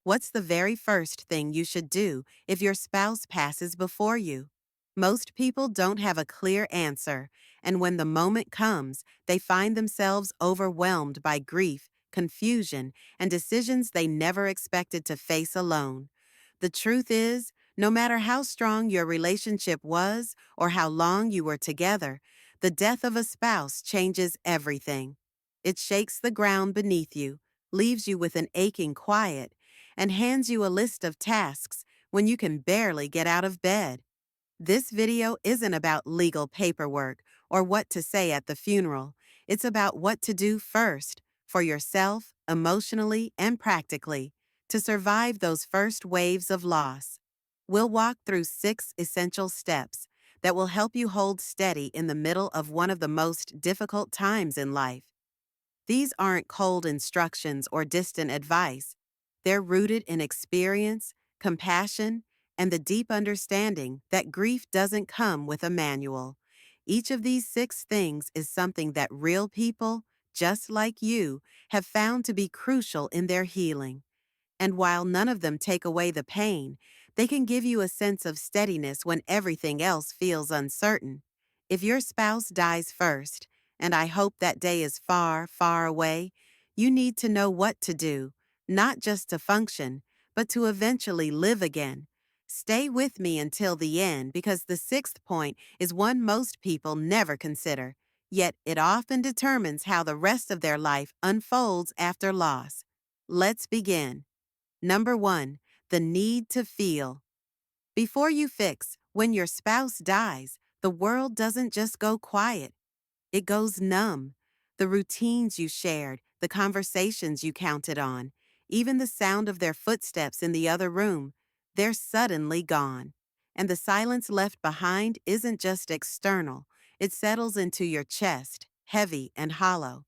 What's the very first thing you should do if your spouse passes before you? Most people don't have a clear answer, and when the moment comes, they find themselves overwhelmed by grief, confusion, and decisions they never expected to face alone. The truth is, no matter how strong your relationship was or how long you were together, the death of a spouse changes everything. It shakes the ground beneath you, leaves you with an aching quiet, and hands you a list of tasks when you can barely get out of bed. This video isn't about legal paperwork or what to say at the funeral. It's about what to do first for yourself, emotionally and practically, to survive those first waves of loss. We'll walk through 6 essential steps that will help you hold steady in the middle of one of the most difficult times in life. These aren't cold instructions or distant advice. They're rooted in experience, compassion, and the deep understanding that grief doesn't come with a manual. Each of these 6 things is something that real people, just like you, have found to be crucial in their healing. And while none of them take away the pain, they can give you a sense of steadiness when everything else feels uncertain. If your spouse dies first, and I hope that day is far, far away, you need to know what to do, not just to function, but to eventually live again. Stay with me until the end because the 6th point is one most people never consider, yet it often determines how the rest of their life unfolds after loss. Let's begin. Number 1, the need to feel. Before you fix, when your spouse dies, the world doesn't just go quiet. It goes numb. The routines you shared, the conversations you counted on, even the sound of their footsteps in the other room, they're suddenly gone. And the silence left behind isn't just external, it settles into your chest, heavy and hollow.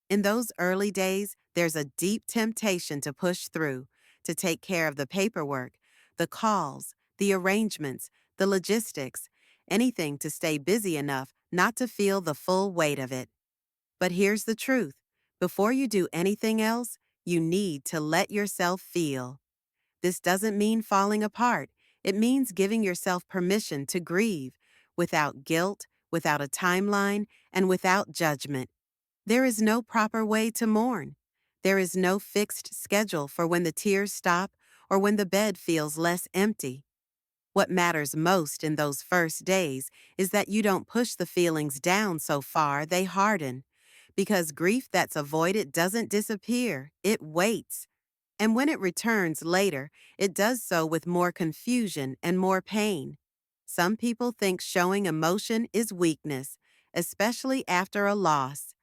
In those early days, there's a deep temptation to push through, to take care of the paperwork, the calls, the arrangements, the logistics, anything to stay busy enough not to feel the full weight of it. But here's the truth. Before you do anything else, you need to let yourself feel. This doesn't mean falling apart. It means giving yourself permission to grieve, without guilt, without a timeline, and without judgment. There is no proper way to mourn. There is no fixed schedule for when the tears stop or when the bed feels less empty. What matters most in those first days is that you don't push the feelings down so far they harden. Because grief that's avoided doesn't disappear, it waits. And when it returns later, it does so with more confusion and more pain. Some people think showing emotion is weakness, especially after a loss.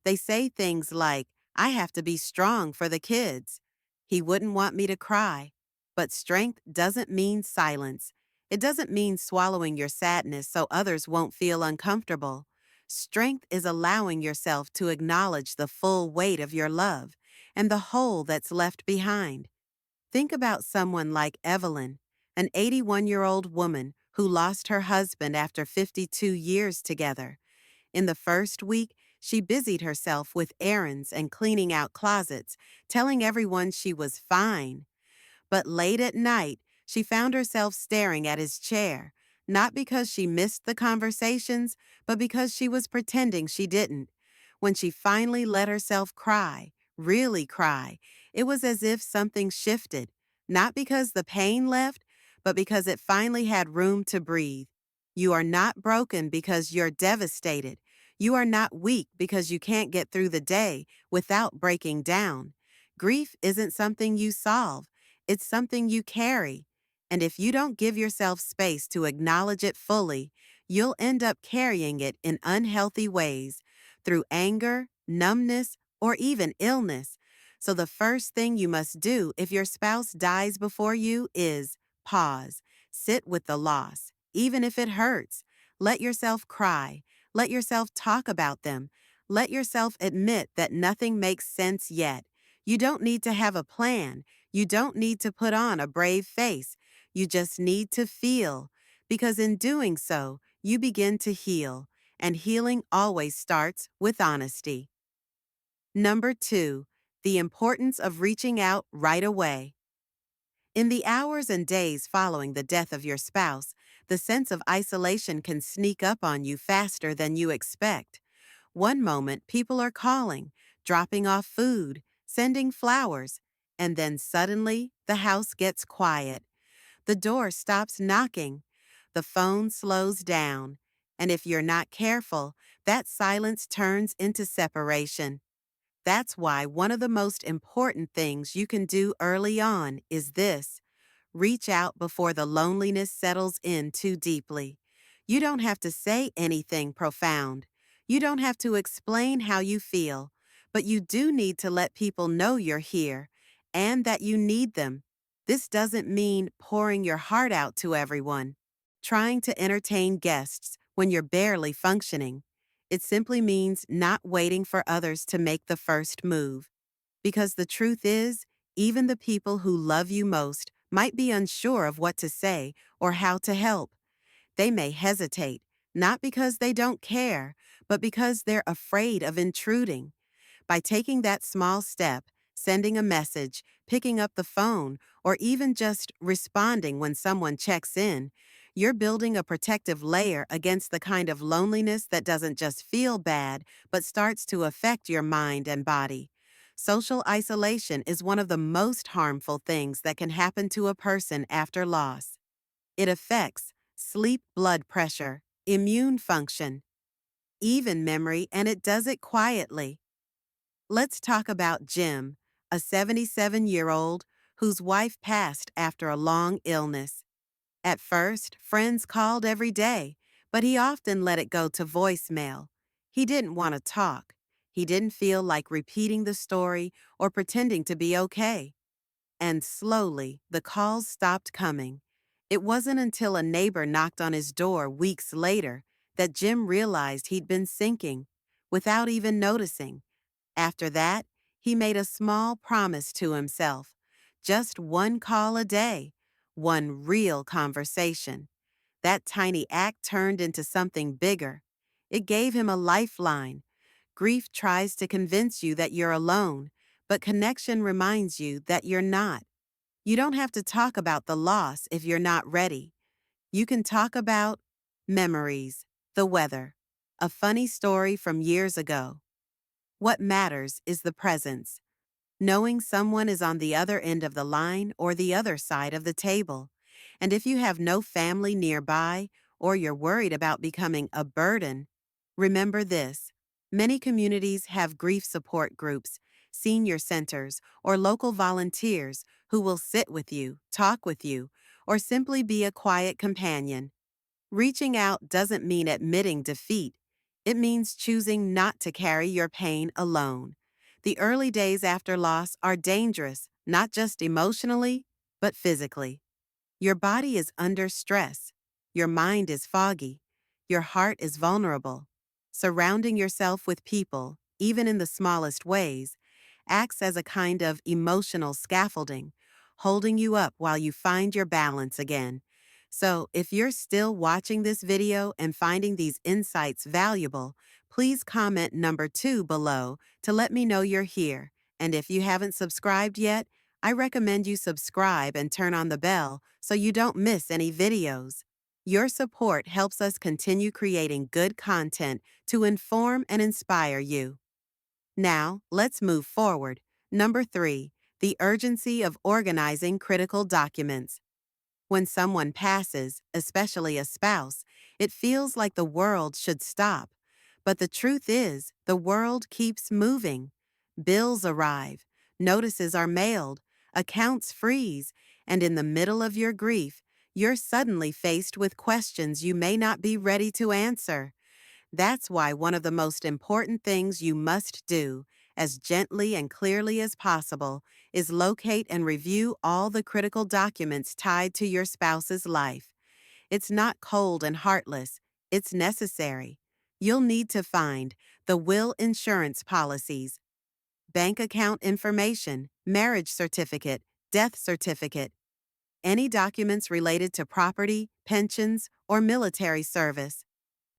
They say things like, I have to be strong for the kids. He wouldn't want me to cry. But strength doesn't mean silence. It doesn't mean swallowing your sadness so others won't feel uncomfortable. Strength is allowing yourself to acknowledge the full weight of your love and the hole that's left behind. Think about someone like Evelyn, an 81-year-old woman who lost her husband after 52 years together. In the first week, she busied herself with errands and cleaning out closets, telling everyone she was fine. But late at night, she found herself staring at his chair, not because she missed the conversations, but because she was pretending she didn't. When she finally let herself cry, really cry, it was as if something shifted, not because the pain left, but because it finally had room to breathe. You are not broken because you're devastated. You are not weak because you can't get through the day without breaking down. Grief isn't something you solve. It's something you carry. And if you don't give yourself space to acknowledge it fully, you'll end up carrying it in unhealthy ways, through anger, numbness, or even illness. So the first thing you must do if your spouse dies before you is pause. Sit with the loss, even if it hurts. Let yourself cry. Let yourself talk about them. Let yourself admit that nothing makes sense yet. You don't need to have a plan. You don't need to put on a brave face. You just need to feel. Because in doing so, you begin to heal. And healing always starts with honesty. Number 2, the importance of reaching out right away. In the hours and days following the death of your spouse, the sense of isolation can sneak up on you faster than you expect. One moment, people are calling, dropping off food, sending flowers, and then suddenly the house gets quiet. The door stops knocking, the phone slows down, and if you're not careful, that silence turns into separation. That's why one of the most important things you can do early on is this: reach out before the loneliness settles in too deeply. You don't have to say anything profound. You don't have to explain how you feel, but you do need to let people know you're here and that you need them. This doesn't mean pouring your heart out to everyone, trying to entertain guests when you're barely functioning. It simply means not waiting for others to make the first move. Because the truth is, even the people who love you most might be unsure of what to say or how to help. They may hesitate, not because they don't care, but because they're afraid of intruding. By taking that small step, sending a message, picking up the phone, or even just responding when someone checks in, you're building a protective layer against the kind of loneliness that doesn't just feel bad, but starts to affect your mind and body. Social isolation is one of the most harmful things that can happen to a person after loss. It affects sleep, blood pressure, immune function, even memory, and it does it quietly. Let's talk about Jim, a 77-year-old whose wife passed after a long illness. At first, friends called every day, but he often let it go to voicemail. He didn't want to talk. He didn't feel like repeating the story or pretending to be okay. And slowly, the calls stopped coming. It wasn't until a neighbor knocked on his door weeks later that Jim realized he'd been sinking, without even noticing. After that, he made a small promise to himself: just one call a day, one real conversation. That tiny act turned into something bigger. It gave him a lifeline. Grief tries to convince you that you're alone, but connection reminds you that you're not. You don't have to talk about the loss if you're not ready. You can talk about memories, the weather, a funny story from years ago. What matters is the presence, knowing someone is on the other end of the line or the other side of the table. And if you have no family nearby or you're worried about becoming a burden, remember this: many communities have grief support groups, senior centers, or local volunteers who will sit with you, talk with you, or simply be a quiet companion. Reaching out doesn't mean admitting defeat. It means choosing not to carry your pain alone. The early days after loss are dangerous, not just emotionally, but physically. Your body is under stress. Your mind is foggy. Your heart is vulnerable. Surrounding yourself with people, even in the smallest ways, acts as a kind of emotional scaffolding, holding you up while you find your balance again. So, if you're still watching this video and finding these insights valuable, please comment number 2 below to let me know you're here. And if you haven't subscribed yet, I recommend you subscribe and turn on the bell so you don't miss any videos. Your support helps us continue creating good content to inform and inspire you. Now, let's move forward. Number 3, the urgency of organizing critical documents. When someone passes, especially a spouse, it feels like the world should stop. But the truth is, the world keeps moving. Bills arrive, notices are mailed, accounts freeze, and in the middle of your grief, you're suddenly faced with questions you may not be ready to answer. That's why one of the most important things you must do, as gently and clearly as possible, is locate and review all the critical documents tied to your spouse's life. It's not cold and heartless, it's necessary. You'll need to find the will insurance policies, bank account information, marriage certificate, death certificate, any documents related to property, pensions, or military service.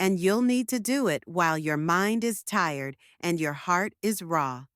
And you'll need to do it while your mind is tired and your heart is raw.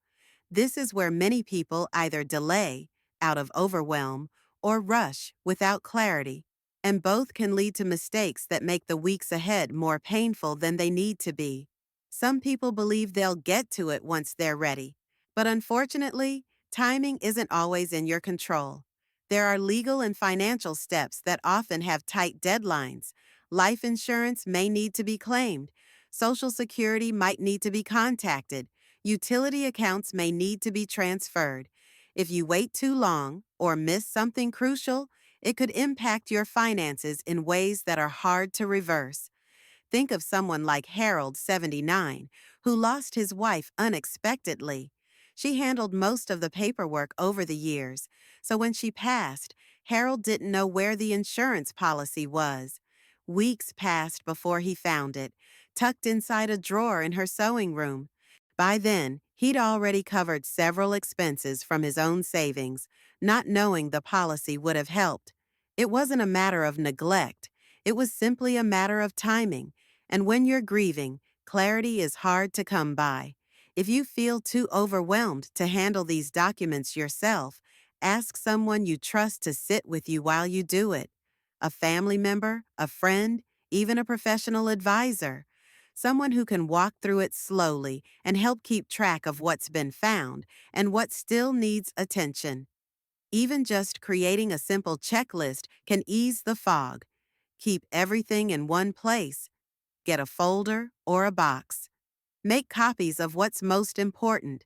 This is where many people either delay, out of overwhelm, or rush without clarity, and both can lead to mistakes that make the weeks ahead more painful than they need to be. Some people believe they'll get to it once they're ready, but unfortunately, timing isn't always in your control. There are legal and financial steps that often have tight deadlines. Life insurance may need to be claimed. Social Security might need to be contacted. Utility accounts may need to be transferred. If you wait too long or miss something crucial, it could impact your finances in ways that are hard to reverse. Think of someone like Harold, 79, who lost his wife unexpectedly. She handled most of the paperwork over the years, so when she passed, Harold didn't know where the insurance policy was. Weeks passed before he found it, tucked inside a drawer in her sewing room. By then, he'd already covered several expenses from his own savings, not knowing the policy would have helped. It wasn't a matter of neglect, it was simply a matter of timing. And when you're grieving, clarity is hard to come by. If you feel too overwhelmed to handle these documents yourself, ask someone you trust to sit with you while you do it. A family member, a friend, even a professional advisor. Someone who can walk through it slowly and help keep track of what's been found and what still needs attention. Even just creating a simple checklist can ease the fog. Keep everything in one place. Get a folder or a box. Make copies of what's most important.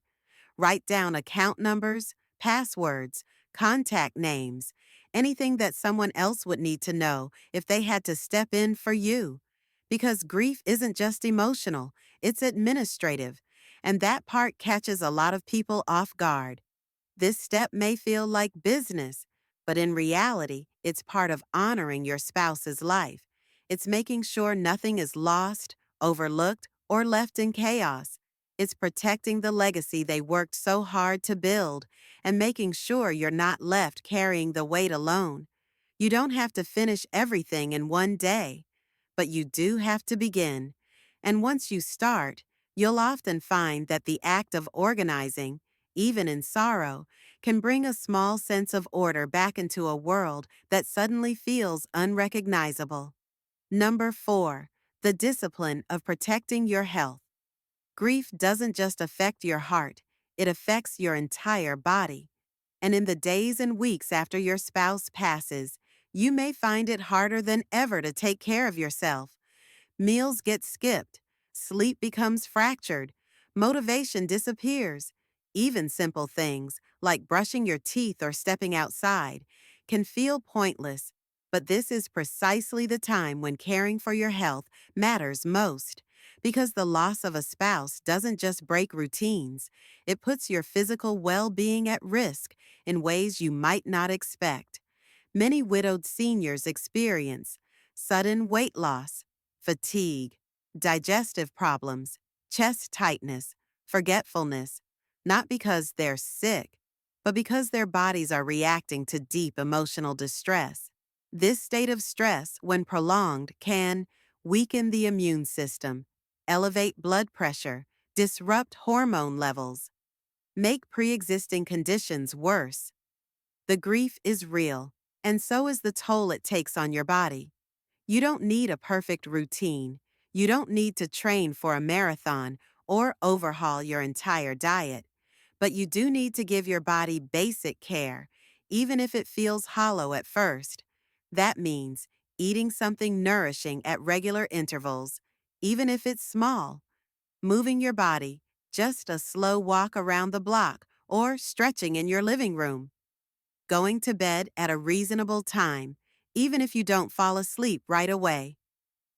Write down account numbers, passwords, contact names, anything that someone else would need to know if they had to step in for you. Because grief isn't just emotional, it's administrative, and that part catches a lot of people off guard. This step may feel like business, but in reality, it's part of honoring your spouse's life. It's making sure nothing is lost, overlooked, or left in chaos. It's protecting the legacy they worked so hard to build and making sure you're not left carrying the weight alone. You don't have to finish everything in one day, but you do have to begin. And once you start, you'll often find that the act of organizing, even in sorrow, can bring a small sense of order back into a world that suddenly feels unrecognizable. Number 4, the discipline of protecting your health. Grief doesn't just affect your heart, it affects your entire body. And in the days and weeks after your spouse passes, you may find it harder than ever to take care of yourself. Meals get skipped, sleep becomes fractured, motivation disappears. Even simple things, like brushing your teeth or stepping outside, can feel pointless. But this is precisely the time when caring for your health matters most. Because the loss of a spouse doesn't just break routines, it puts your physical well-being at risk in ways you might not expect. Many widowed seniors experience sudden weight loss, fatigue, digestive problems, chest tightness, forgetfulness, not because they're sick, but because their bodies are reacting to deep emotional distress. This state of stress, when prolonged, can weaken the immune system, elevate blood pressure, disrupt hormone levels, make pre-existing conditions worse. The grief is real, and so is the toll it takes on your body. You don't need a perfect routine. You don't need to train for a marathon or overhaul your entire diet. But you do need to give your body basic care, even if it feels hollow at first. That means eating something nourishing at regular intervals, even if it's small. Moving your body, just a slow walk around the block or stretching in your living room. Going to bed at a reasonable time, even if you don't fall asleep right away.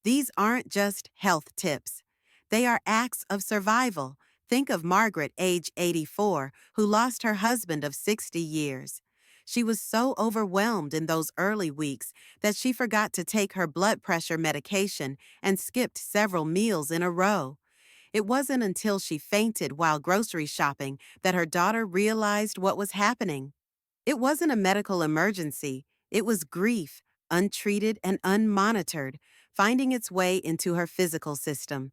These aren't just health tips. They are acts of survival. Think of Margaret, age 84, who lost her husband of 60 years. She was so overwhelmed in those early weeks that she forgot to take her blood pressure medication and skipped several meals in a row. It wasn't until she fainted while grocery shopping that her daughter realized what was happening. It wasn't a medical emergency. It was grief, untreated and unmonitored, finding its way into her physical system.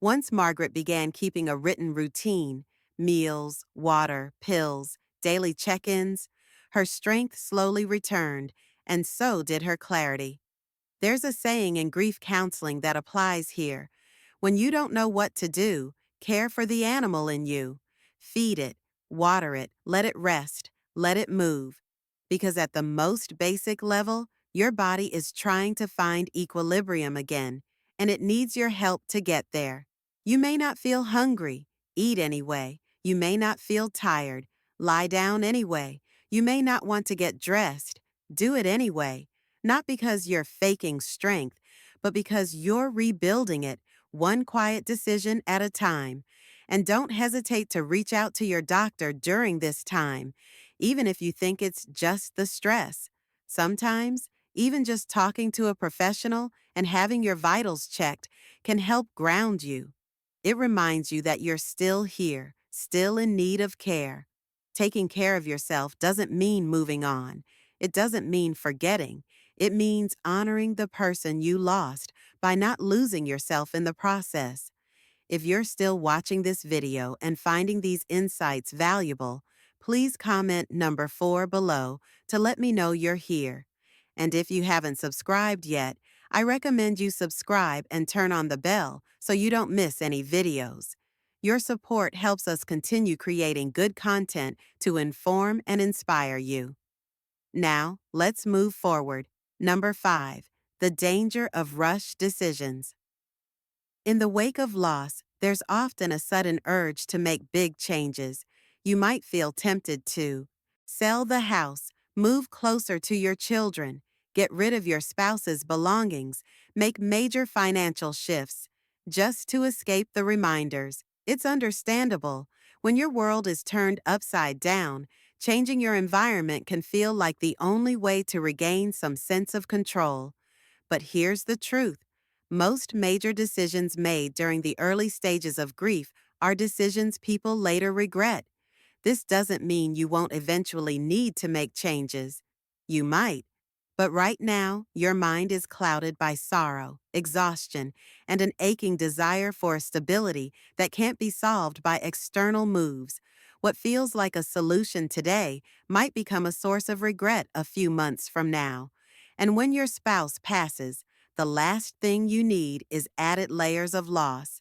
Once Margaret began keeping a written routine, meals, water, pills, daily check-ins, Her strength slowly returned, and so did her clarity. There's a saying in grief counseling that applies here. When you don't know what to do, care for the animal in you. Feed it, water it, let it rest, let it move. Because at the most basic level, your body is trying to find equilibrium again, and it needs your help to get there. You may not feel hungry, eat anyway. You may not feel tired, lie down anyway. You may not want to get dressed, do it anyway. Not because you're faking strength, but because you're rebuilding it one quiet decision at a time. And don't hesitate to reach out to your doctor during this time, even if you think it's just the stress. Sometimes, even just talking to a professional and having your vitals checked can help ground you. It reminds you that you're still here, still in need of care. Taking care of yourself doesn't mean moving on. It doesn't mean forgetting. It means honoring the person you lost by not losing yourself in the process. If you're still watching this video and finding these insights valuable, please comment number 4 below to let me know you're here. And if you haven't subscribed yet, I recommend you subscribe and turn on the bell so you don't miss any videos. Your support helps us continue creating good content to inform and inspire you. Now, let's move forward. Number 5. The danger of rush decisions. In the wake of loss, there's often a sudden urge to make big changes. You might feel tempted to sell the house, move closer to your children, get rid of your spouse's belongings, make major financial shifts, just to escape the reminders. It's understandable. When your world is turned upside down, changing your environment can feel like the only way to regain some sense of control. But here's the truth. Most major decisions made during the early stages of grief are decisions people later regret. This doesn't mean you won't eventually need to make changes. You might. But right now, your mind is clouded by sorrow, exhaustion, and an aching desire for stability that can't be solved by external moves. What feels like a solution today might become a source of regret a few months from now. And when your spouse passes, the last thing you need is added layers of loss.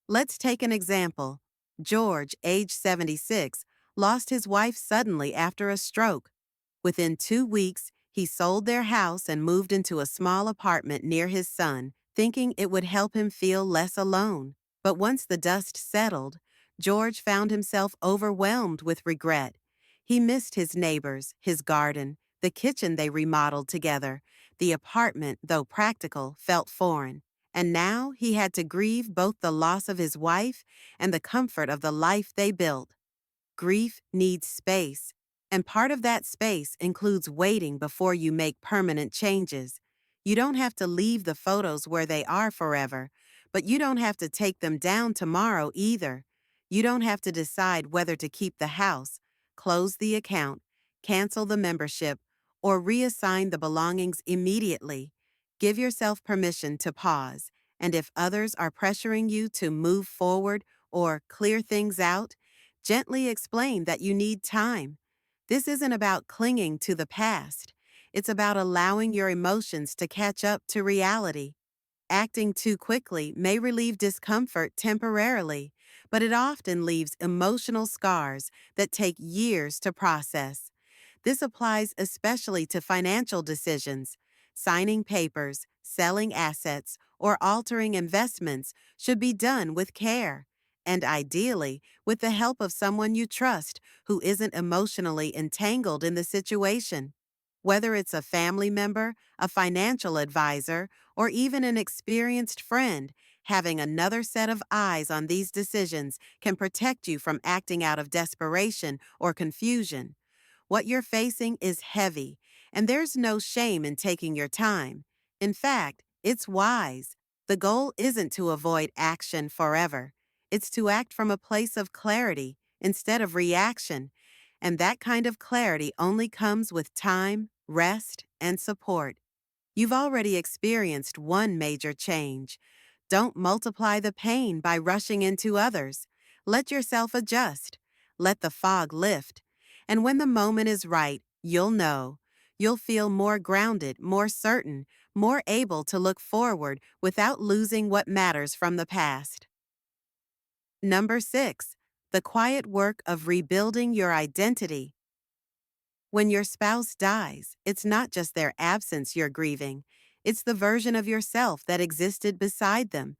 Let's take an example. George, age 76, lost his wife suddenly after a stroke. Within 2 weeks, he sold their house and moved into a small apartment near his son, thinking it would help him feel less alone. But once the dust settled, George found himself overwhelmed with regret. He missed his neighbors, his garden, the kitchen they remodeled together. The apartment, though practical, felt foreign. And now he had to grieve both the loss of his wife and the comfort of the life they built. Grief needs space, and part of that space includes waiting before you make permanent changes. You don't have to leave the photos where they are forever, but you don't have to take them down tomorrow either. You don't have to decide whether to keep the house, close the account, cancel the membership, or reassign the belongings immediately. Give yourself permission to pause, and if others are pressuring you to move forward or clear things out, gently explain that you need time. This isn't about clinging to the past. It's about allowing your emotions to catch up to reality. Acting too quickly may relieve discomfort temporarily, but it often leaves emotional scars that take years to process. This applies especially to financial decisions. Signing papers, selling assets, or altering investments should be done with care, and ideally with the help of someone you trust who isn't emotionally entangled in the situation. Whether it's a family member, a financial advisor, or even an experienced friend, having another set of eyes on these decisions can protect you from acting out of desperation or confusion. What you're facing is heavy, and there's no shame in taking your time. In fact, it's wise. The goal isn't to avoid action forever. It's to act from a place of clarity instead of reaction. And that kind of clarity only comes with time, rest, and support. You've already experienced one major change. Don't multiply the pain by rushing into others. Let yourself adjust. Let the fog lift. And when the moment is right, you'll know. You'll feel more grounded, more certain, more able to look forward without losing what matters from the past. Number 6. The quiet work of rebuilding your identity. When your spouse dies, it's not just their absence you're grieving, it's the version of yourself that existed beside them.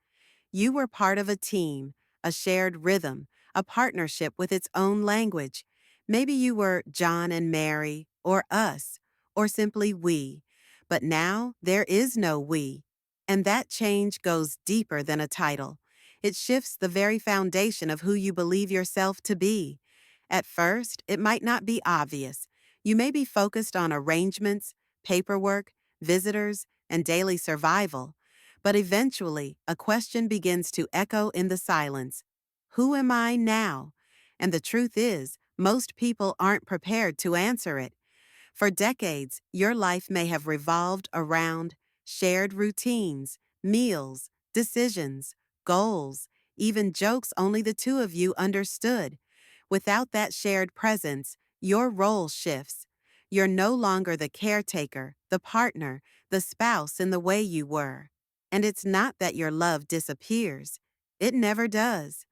You were part of a team, a shared rhythm, a partnership with its own language. Maybe you were John and Mary, or us, or simply we. But now there is no we. And that change goes deeper than a title. It shifts the very foundation of who you believe yourself to be. At first, it might not be obvious. You may be focused on arrangements, paperwork, visitors, and daily survival. But eventually, a question begins to echo in the silence. Who am I now? And the truth is, most people aren't prepared to answer it. For decades, your life may have revolved around shared routines, meals, decisions, goals, even jokes only the two of you understood. Without that shared presence, your role shifts. You're no longer the caretaker, the partner, the spouse in the way you were. And it's not that your love disappears. It never does.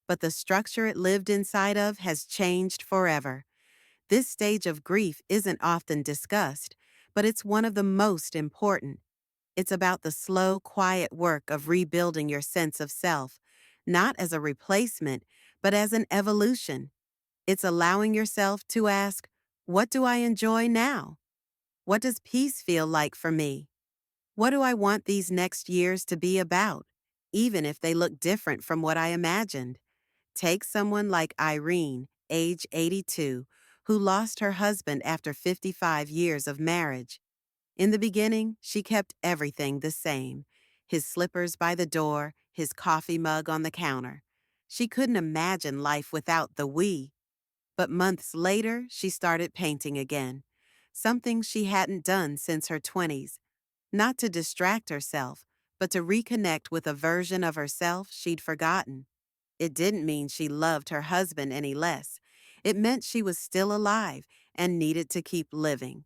But the structure it lived inside of has changed forever. This stage of grief isn't often discussed, but it's one of the most important. It's about the slow, quiet work of rebuilding your sense of self, not as a replacement, but as an evolution. It's allowing yourself to ask, what do I enjoy now? What does peace feel like for me? What do I want these next years to be about, even if they look different from what I imagined? Take someone like Irene, age 82, who lost her husband after 55 years of marriage. In the beginning, she kept everything the same: his slippers by the door, his coffee mug on the counter. She couldn't imagine life without the we. But months later, she started painting again, something she hadn't done since her 20s. Not to distract herself, but to reconnect with a version of herself she'd forgotten. It didn't mean she loved her husband any less. It meant she was still alive and needed to keep living.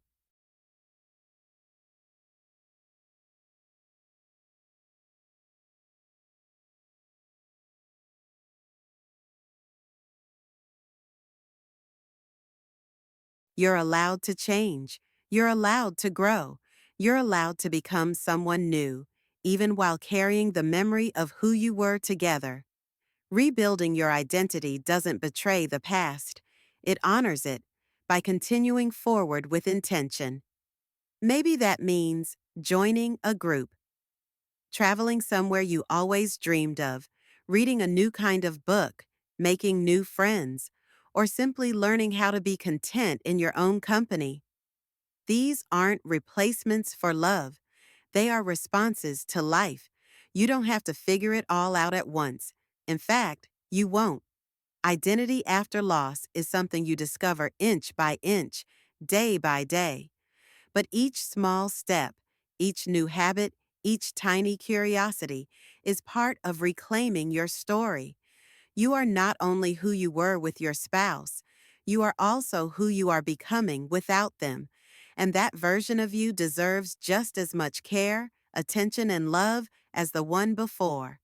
You're allowed to change. You're allowed to grow. You're allowed to become someone new, even while carrying the memory of who you were together. Rebuilding your identity doesn't betray the past. It honors it by continuing forward with intention. Maybe that means joining a group, traveling somewhere you always dreamed of, reading a new kind of book, making new friends, or simply learning how to be content in your own company. These aren't replacements for love. They are responses to life. You don't have to figure it all out at once. In fact, you won't. Identity after loss is something you discover inch by inch, day by day. But each small step, each new habit, each tiny curiosity is part of reclaiming your story. You are not only who you were with your spouse, you are also who you are becoming without them. And that version of you deserves just as much care, attention, and love as the one before.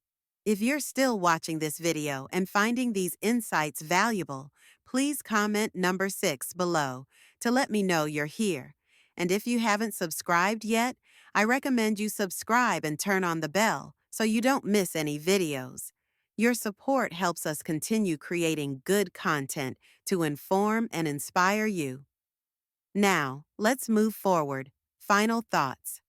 If you're still watching this video and finding these insights valuable, please comment number 6 below to let me know you're here. And if you haven't subscribed yet, I recommend you subscribe and turn on the bell so you don't miss any videos. Your support helps us continue creating good content to inform and inspire you. Now, let's move forward. Final thoughts.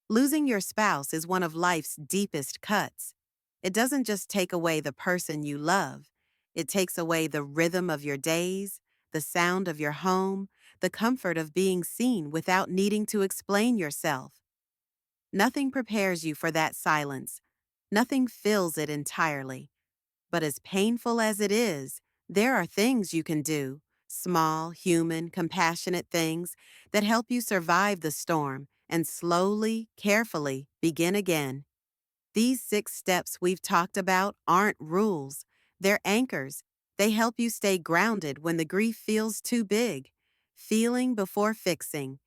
Losing your spouse is one of life's deepest cuts. It doesn't just take away the person you love, it takes away the rhythm of your days, the sound of your home, the comfort of being seen without needing to explain yourself. Nothing prepares you for that silence. Nothing fills it entirely. But as painful as it is, there are things you can do, small, human, compassionate things that help you survive the storm and slowly, carefully begin again. These 6 steps we've talked about aren't rules, they're anchors. They help you stay grounded when the grief feels too big. feeling before fixing,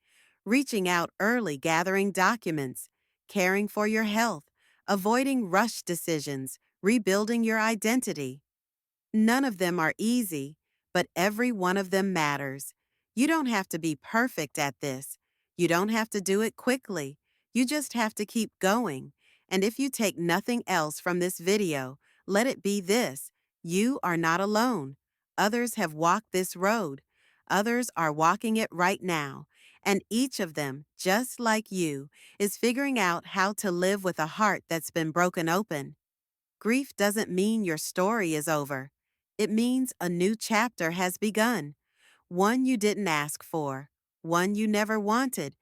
reaching out early, gathering documents, caring for your health, avoiding rush decisions, rebuilding your identity. None of them are easy, but every one of them matters. You don't have to be perfect at this. You don't have to do it quickly. You just have to keep going. And if you take nothing else from this video, let it be this: you are not alone. Others have walked this road. Others are walking it right now. And each of them, just like you, is figuring out how to live with a heart that's been broken open. Grief doesn't mean your story is over. It means a new chapter has begun, one you didn't ask for, one you never wanted,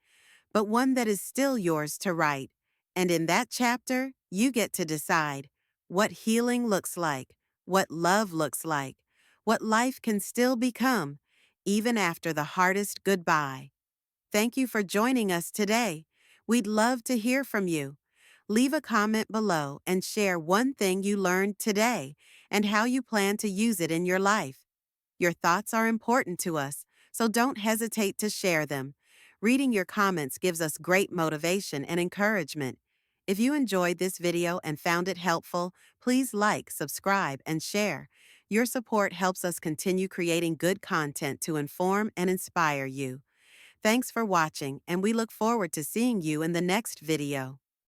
but one that is still yours to write. And in that chapter, you get to decide what healing looks like, what love looks like, what life can still become, even after the hardest goodbye. Thank you for joining us today. We'd love to hear from you. Leave a comment below and share one thing you learned today and how you plan to use it in your life. Your thoughts are important to us, so don't hesitate to share them. Reading your comments gives us great motivation and encouragement. If you enjoyed this video and found it helpful, please like, subscribe, and share. Your support helps us continue creating good content to inform and inspire you. Thanks for watching, and we look forward to seeing you in the next video.